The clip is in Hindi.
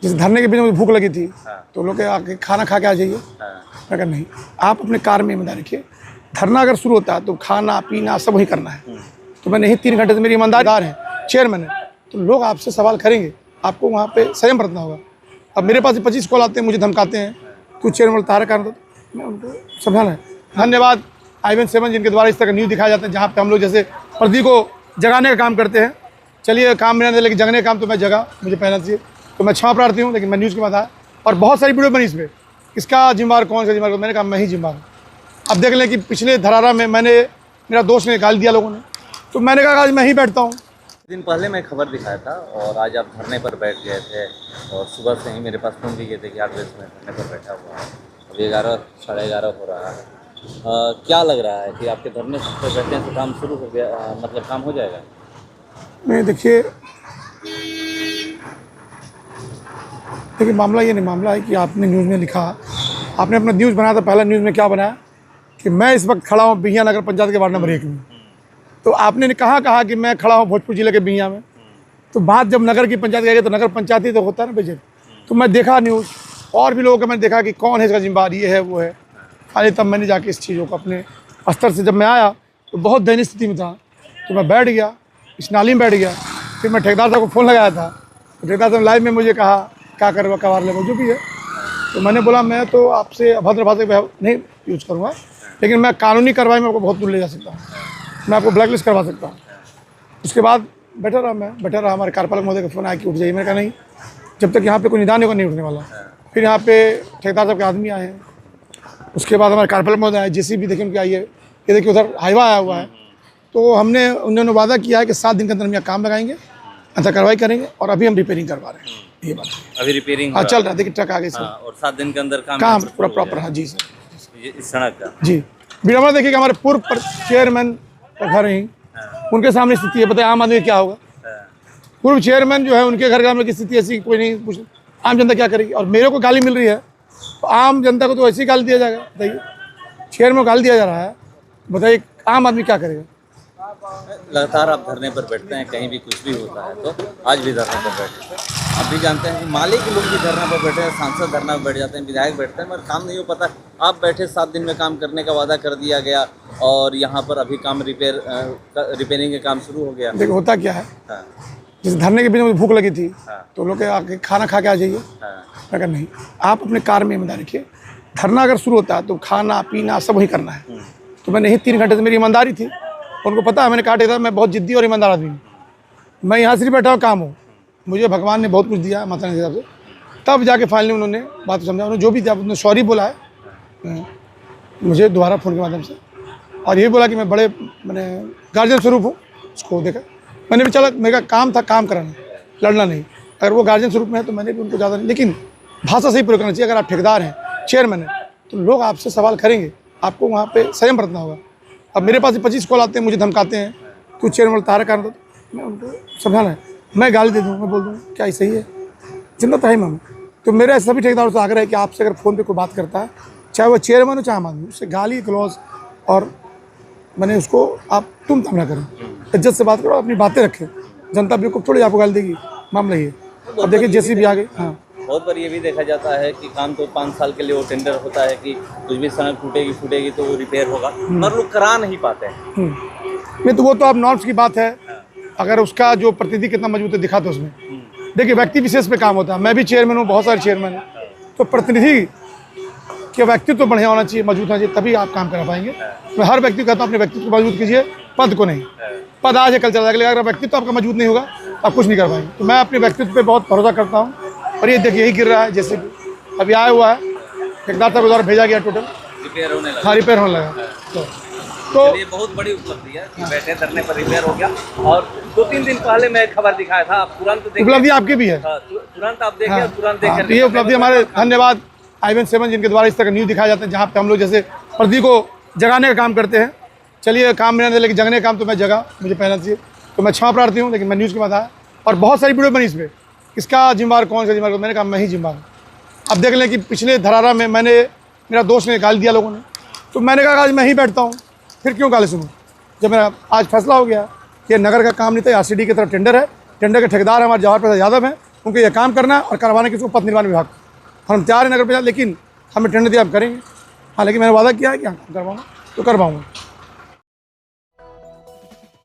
जैसे धरने के बीच में मुझे भूख लगी थी, हाँ। तो लोग आके खाना खा के आ जाइए। हाँ। मैं कहा नहीं, आप अपने कार में ईमानदारी रखिए। धरना अगर शुरू होता है तो खाना पीना सब वही करना है। तो मैंने ही 3 घंटे से मेरी ईमानदारी है, चेयरमैन है, तो लोग आपसे सवाल करेंगे, आपको वहाँ पे संयम बरतना होगा। अब मेरे पास 25 कॉल आते हैं, मुझे धमकाते हैं, तू चेयरमैन तारा कारण, तो मैं उनको समझाना है। धन्यवाद IVN7 जिनके द्वारा इस तरह का न्यूज़ दिखाया जाता है, जहाँ पे हम लोग जैसे प्रति को जगाने का काम करते हैं। चलिए काम में नहीं, लेकिन जगने का काम तो मैं जगा, मुझे पहना चाहिए, तो मैं क्षमा प्रार्थी हूँ। लेकिन मैं न्यूज़ के बाद आया और बहुत सारी वीडियो बनी इस पर, इसका जिम्मेवार कौन सा जिम्मेवार, मैंने कहा मैं ही जिम्मेवार हूँ। अब देख लें कि पिछले धरारा में मेरा दोस्त ने गाली दिया लोगों ने, तो मैंने कहा आज मैं ही बैठता हूँ। दिन पहले मैं खबर दिखाया था और आज आप धरने पर बैठ गए थे और सुबह से ही मेरे पास फ़ोन भी किए थे कि 8 बजे से मैं धरने पर बैठा हुआ हूँ। अभी 11 साढ़े 11 हो रहा है। क्या लग रहा है कि आपके धरने पर बैठने से काम शुरू हो गया, मतलब काम हो जाएगा? नहीं देखिए मामला ये नहीं, मामला है कि आपने न्यूज़ में लिखा, आपने अपना न्यूज़ बनाया था। पहला न्यूज़ में क्या बनाया कि मैं इस वक्त खड़ा हूँ बिहिया नगर पंचायत के वार्ड नंबर 1 में। तो आपने कहा कि मैं खड़ा हूँ भोजपुर जिले के बिहिया में। तो बात जब नगर की पंचायत गई तो नगर पंचायत ही तो होता है ना बजट। तो मैं देखा न्यूज़ और भी लोगों का, मैंने देखा कि कौन है इसका जिम्मेदार, ये है वो है। खाली तब मैंने जाके इस चीज़ों को अपने स्तर से, जब मैं आया तो बहुत दयनीय स्थिति में था, तो मैं बैठ गया, इस नाली में बैठ गया। फिर मैं ठेकेदार साहब को फ़ोन लगाया था, तो ठेकेदार साहब लाइव में मुझे कहा क्या करवा कबार ले जो भी है। तो मैंने बोला मैं तो आपसे अभद्र भाषा नहीं यूज़ करूँगा, लेकिन मैं कानूनी कार्रवाई में आपको बहुत दूर ले जा सकता हूँ, मैं आपको ब्लैक लिस्ट करवा सकता हूँ। उसके बाद बैठा रहा, हमारे कार्यपालक महोदय का फ़ोन आया कि उठ जाइए। मैंने कहा नहीं, जब तक यहाँ पे कोई निदान होगा नहीं उठने वाला। फिर यहाँ पे ठेकेदार साहब के आदमी आए हैं, उसके बाद हमारे कार्यपालक महोदय आए, JCB देखिए उनकी आई है, ये देखिए उधर हाईवा आया हुआ है। तो उन्होंने वादा किया है कि 7 दिन के अंदर हम यहाँ काम लगाएंगे, अंतर कार्रवाई करेंगे, और अभी हम रिपेयरिंग करवा रहे हैं। ये बात है, अभी रिपेयरिंग हाँ चल रहा है, देखिए ट्रक आगे से। और 7 दिन के अंदर काम पूरा प्रॉपर। हाँ जी सर, इस सड़क का जी। विडम्बना देखिए कि हमारे पूर्व चेयरमैन का घर ही, उनके सामने स्थिति है, बताइए आम आदमी क्या होगा। पूर्व चेयरमैन जो है उनके घर का की स्थिति ऐसी, कोई नहीं पूछ, आम जनता क्या करेगी। और मेरे को गाली मिल रही है, तो आम जनता को तो ऐसी गाली दिया जाएगा। बताइए, चेयरमैन को गाली दिया जा रहा है, बताइए आम आदमी क्या करेगा। लगातार आप धरने पर बैठते हैं, कहीं भी कुछ भी होता है तो आज भी धरने पर बैठे हैं। आप भी जानते हैं कि माली के लोग भी धरना पर बैठे हैं, सांसद धरना पर बैठ जाते हैं, विधायक बैठते हैं, मगर काम नहीं हो पाता। आप बैठे, 7 दिन में काम करने का वादा कर दिया गया और यहाँ पर अभी काम रिपेयरिंग का काम शुरू हो गया। देखो होता क्या है, हाँ। जैसे धरने के बीच में मुझे भूख लगी थी, हाँ। तो लोग आके खाना खा के आ जाइए। हाँ। मैं कहा नहीं, आप अपने कार में ईमानदारी रखिए। धरना अगर शुरू होता है तो खाना पीना सब वही करना है। तो मैंने ही 3 घंटे से मेरी ईमानदारी थी, उनको पता है, मैंने काटे था, मैं बहुत जिद्दी और ईमानदार आदमी हूँ। मैं यहाँ से नहीं बैठा हूँ, काम हूँ, मुझे भगवान ने बहुत कुछ दिया माता ने हिसाब से। तब जाके फाइनली उन्होंने बात समझा, उन्होंने जो भी दिया उन्होंने सॉरी बोला है मुझे दोबारा फ़ोन के माध्यम से, और ये बोला कि मैं मैंने गार्जियन स्वरूप हूँ। उसको देखा, मैंने भी चला, मेरा काम था काम कराना, लड़ना नहीं। अगर वो गार्जियन स्वरूप में है तो मैंने भी उनको ज़्यादा नहीं, लेकिन भाषा सही प्रयोग करना चाहिए। अगर आप ठेकेदार हैं, चेयरमैन हैं, तो लोग आपसे सवाल करेंगे, आपको वहाँ पे संयम बरतना होगा। अब मेरे पास 25 कॉल आते हैं, मुझे धमकाते हैं, तू चेयरमैन तारा कारण, तो मैं उनको समझाना है। मैं गाली दे दूँ, मैं बोल दूँ क्या ये सही है, जिंदा तो है मामू। तो मेरे सभी ठेकेदारों से आग्रह है कि आपसे अगर फ़ोन पे कोई बात करता है, चाहे वो चेयरमैन हो चाहे आम आदमी, उससे गाली गलौज और मैंने उसको आप तुम तम ना करें, इज्जत से बात करो, अपनी बातें रखें। जनता बिल्कुल थोड़ी आपको गाली देगी, मामला ये। अब देखिए JCB आ गई। हाँ, बहुत बार ये भी देखा जाता है कि काम तो 5 साल के लिए वो टेंडर होता है कि कुछ भी सड़क फूटेगी तो वो रिपेयर होगा, मगर लोग करा नहीं पाते हैं। नहीं तो वो तो आप नॉर्म्स की बात है, अगर उसका जो प्रतिनिधि कितना मजबूत है दिखा दो उसमें। देखिए व्यक्ति विशेष पे काम होता है, मैं भी चेयरमैन हूँ, बहुत सारे चेयरमैन हैं, तो प्रतिनिधि के व्यक्तित्व तो बढ़िया होना चाहिए, मजबूत होना चाहिए, तभी आप काम करा पाएंगे। मैं हर व्यक्ति को कहता हूँ अपने व्यक्तित्व को मजबूत कीजिए, पद को नहीं। पद आज है कल चला जाएगा, अगर व्यक्तित्व आपका मजबूत नहीं होगा आप कुछ नहीं कर पाएंगे। तो मैं अपने व्यक्तित्व पे बहुत भरोसा करता हूँ, और ये देखिए यही गिर रहा है JCB अभी आया हुआ है, ठेकेदार साहब द्वारा भेजा गया, टोटल रिपेयर होने लगा। हाँ रिपेयर होने लगा। तो ये बहुत बड़ी उपलब्धि है कि बैठे धरने पर रिपेयर हो गया। और 2-3 दिन पहले मैं खबर दिखाया था, आप तुरंत देखिए, उपलब्धि आपकी भी है। तुरंत आप देखिए, हाँ, तुरंत हाँ, देखिए। तो ये उपलब्धि हमारे, धन्यवाद IVN7 जिनके द्वारा इस तरह का न्यूज़ दिखाया जाता है, जहाँ पे हम लोग जैसे प्रति को जगाने का काम करते हैं। चलिए काम में नहीं, लेकिन जगने का काम तो मैं जगा, मुझे पहना चाहिए, तो मैं क्षमा प्रार्थी हूँ। लेकिन मैं न्यूज़ के बाद आया और बहुत सारी वीडियो बनी इस पर, इसका जिम्मेवार कौन सा जिम्मेवार, मैंने कहा मैं ही जिम्मेवार हूँ। अब देख लें कि पिछले धरारा में मेरा दोस्त ने गाली दिया लोगों ने, तो मैंने कहा आज मैं ही बैठता हूँ, फिर क्यों गाली सुनूँ। जब मेरा आज फैसला हो गया कि नगर का काम नहीं था, RCD की तरफ टेंडर है, टेंडर के ठेकेदार हमारे जवाहर प्रसाद यादव हैं, उनको ये काम करना और करवाना किसको, पथ निर्माण विभाग को। और हम तैयार हैं नगर पंचायत, लेकिन हमें टेंडर दिया आप करेंगे। हाँ, लेकिन मैंने वादा किया है कि हाँ काम करवाऊँगा तो करवाऊँगा।